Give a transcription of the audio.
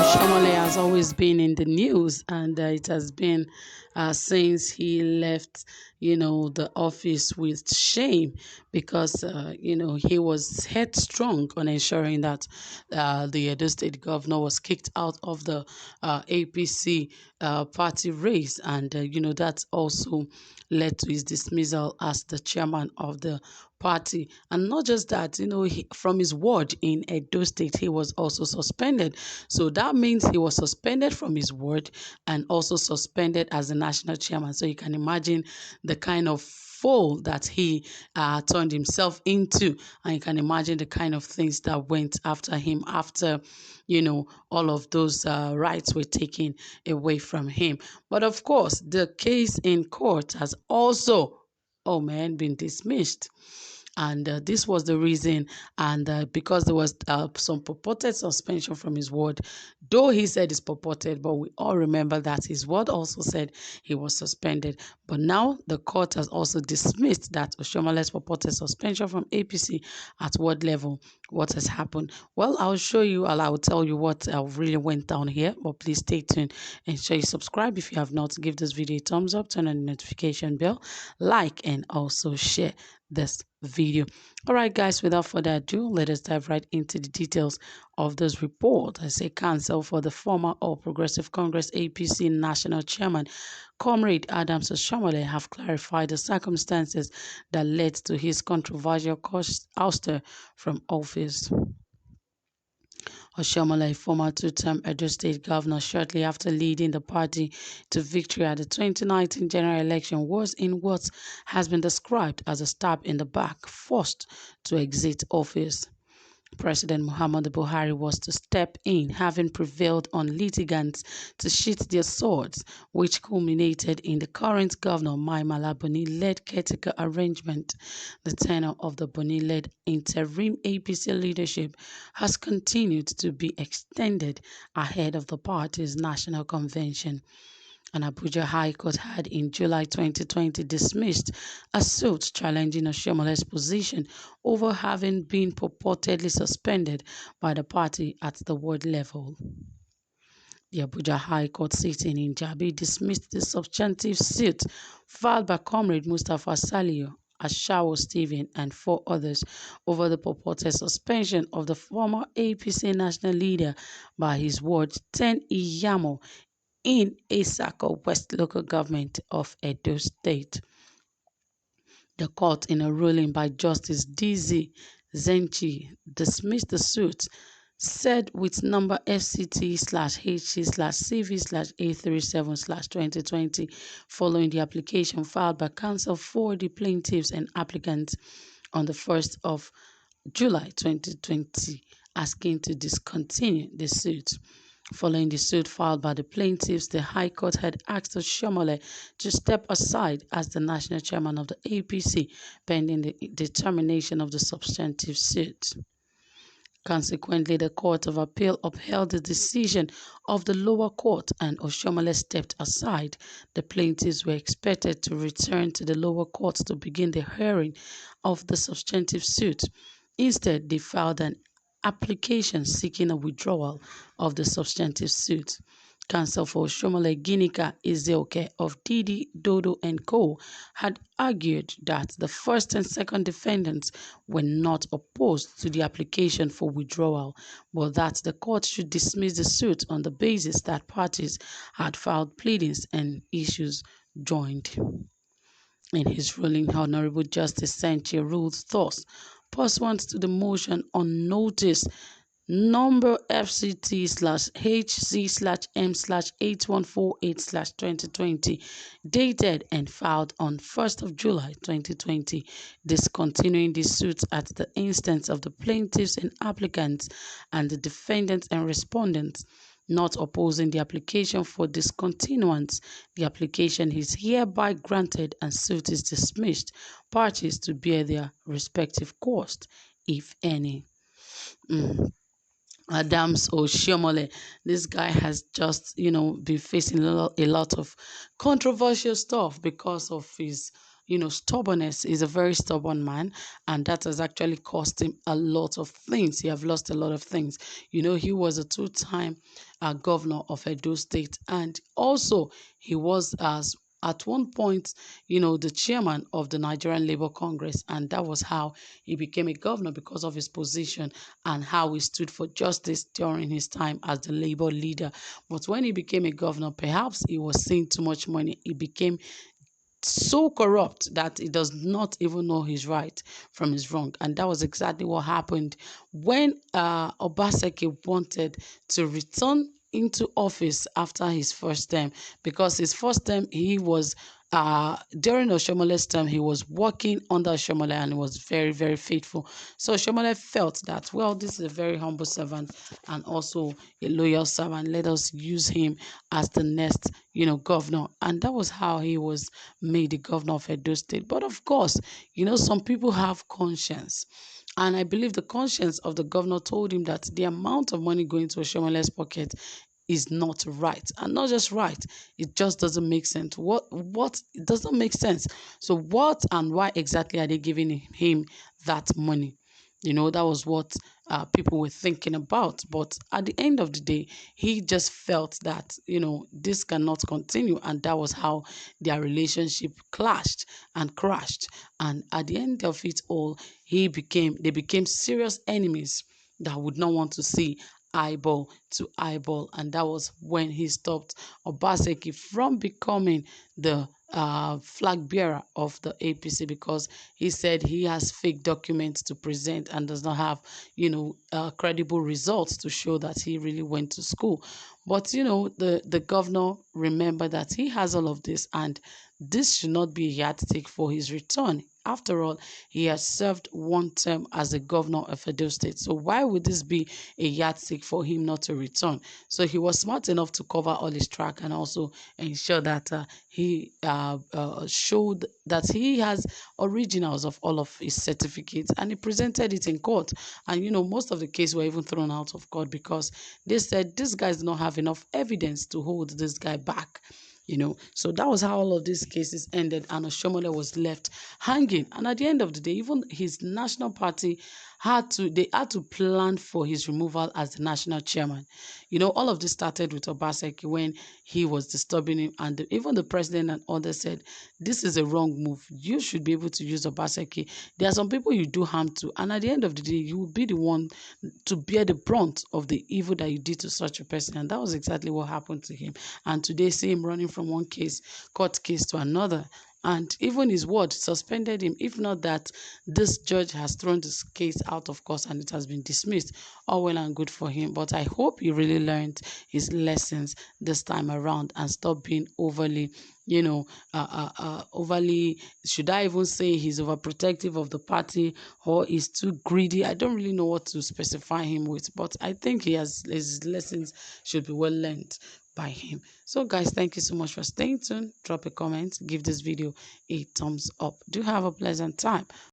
Oshiomhole has always been in the news, and it has been since he left, the office with shame because, he was headstrong on ensuring that the Edo State governor was kicked out of the APC party race, and, that also led to his dismissal as the chairman of the party. And not just that, from his ward in Edo State, he was also suspended. So that means he was suspended from his ward and also suspended as the national chairman. So you can imagine the kind of fool that he turned himself into, and you can imagine the kind of things that went after him after, all of those rights were taken away from him. But of course, the case in court has also, oh man, been dismissed. And this was the reason, and because there was some purported suspension from his word, though he said it's purported, but we all remember that his word also said he was suspended. But now the court has also dismissed that Oshiomole's purported suspension from APC at ward level. What has happened? Well, I'll show you, and I will tell you what really went down here, but please stay tuned and sure you subscribe if you have not. Give this video a thumbs up, turn on the notification bell, like, and also share this video. All right, guys, without further ado, let us dive right into the details of this report. I say counsel for the former All Progressive Congress APC national chairman, Comrade Adams Oshiomhole, have clarified the circumstances that led to his controversial ouster from office. Oshiomhole, former two-term Edo State governor, shortly after leading the party to victory at the 2019 general election, was in what has been described as a stab in the back, forced to exit office. President Muhammadu Buhari was to step in, having prevailed on litigants to sheath their swords, which culminated in the current governor Mai Mala Buni-led caretaker arrangement. The tenure of the Buni-led interim APC leadership has continued to be extended ahead of the party's national convention. An Abuja High Court had in July 2020 dismissed a suit challenging Oshiomole's position over having been purportedly suspended by the party at the ward level. The Abuja High Court sitting in Jabi dismissed the substantive suit filed by Comrade Mustapha Saliu, Ashawo Stephen, and 4 others over the purported suspension of the former APC national leader by his ward 10 Iyamo in Asako West local government of Edo State. The court, in a ruling by Justice D.Z. Zenchi, dismissed the suit, said with number FCT/HC/CV/A37/2020, following the application filed by counsel for the plaintiffs and applicants on the 1st of July 2020, asking to discontinue the suit. Following the suit filed by the plaintiffs, the High Court had asked Oshiomhole to step aside as the national chairman of the APC, pending the determination of the substantive suit. Consequently, the Court of Appeal upheld the decision of the lower court and Oshiomhole stepped aside. The plaintiffs were expected to return to the lower court to begin the hearing of the substantive suit. Instead, they filed an application seeking a withdrawal of the substantive suit. Counsel for Oshiomhole, Ginika Ezeoke of Didi, Dodo and Co. had argued that the first and second defendants were not opposed to the application for withdrawal, but that the court should dismiss the suit on the basis that parties had filed pleadings and issues joined. In his ruling, Honorable Justice Sanche ruled thus: pursuant to the motion on notice number FCT/HC/M/8148/2020, dated and filed on 1st of July 2020, discontinuing the suit at the instance of the plaintiffs and applicants and the defendants and respondents, not opposing the application for discontinuance, the application is hereby granted and suit is dismissed, parties to bear their respective cost, if any. Adams Oshiomhole, this guy has just, been facing a lot of controversial stuff because of his, stubbornness. He's a very stubborn man, and that has actually cost him a lot of things. He have lost a lot of things. He was a two-time governor of Edo State, and also he was as at one point, the chairman of the Nigerian Labour Congress, and that was how he became a governor because of his position and how he stood for justice during his time as the Labour leader. But when he became a governor, perhaps he was seeing too much money. He became so corrupt that he does not even know his right from his wrong. And that was exactly what happened when Obaseki wanted to return into office after his first term, because his first term he was during Oshomole's term, he was working under Oshomole and he was very, very faithful. So Oshomole felt that, well, this is a very humble servant and also a loyal servant. Let us use him as the next, governor. And that was how he was made the governor of Edo State. But of course, some people have conscience. And I believe the conscience of the governor told him that the amount of money going to Oshomole's pocket is not right, and not just right, it just doesn't make sense. What it doesn't make sense. So what and why exactly are they giving him that money? That was what people were thinking about. But at the end of the day, he just felt that this cannot continue, and that was how their relationship clashed and crashed. And at the end of it all, they became serious enemies that would not want to see eyeball to eyeball. And that was when he stopped Obaseki from becoming the flag bearer of the APC, because he said he has fake documents to present and does not have, credible results to show that he really went to school. But, the governor remembered that he has all of this, and this should not be a yardstick for his return. After all, he has served one term as the governor of Edo State. So why would this be a yardstick for him not to return? So he was smart enough to cover all his track and also ensure that he showed that he has originals of all of his certificates, and he presented it in court. And most of the cases were even thrown out of court because they said this guy does not have enough evidence to hold this guy back. So that was how all of these cases ended, and Oshomole was left hanging. And at the end of the day, even his national party had to plan for his removal as the national chairman. All of this started with Obaseki when he was disturbing him, and even the president and others said, this is a wrong move. You should be able to use Obaseki. There are some people you do harm to, and at the end of the day, you will be the one to bear the brunt of the evil that you did to such a person. And that was exactly what happened to him. And today, see him running from one court case to another. And even his ward suspended him. If not that, this judge has thrown this case out of court and it has been dismissed. All well and good for him. But I hope he really learned his lessons this time around and stop being overly, overly, should I even say he's overprotective of the party or he's too greedy? I don't really know what to specify him with, but I think his lessons should be well learned by him. So guys, thank you so much for staying tuned. Drop a comment, give this video a thumbs up. Do have a pleasant time.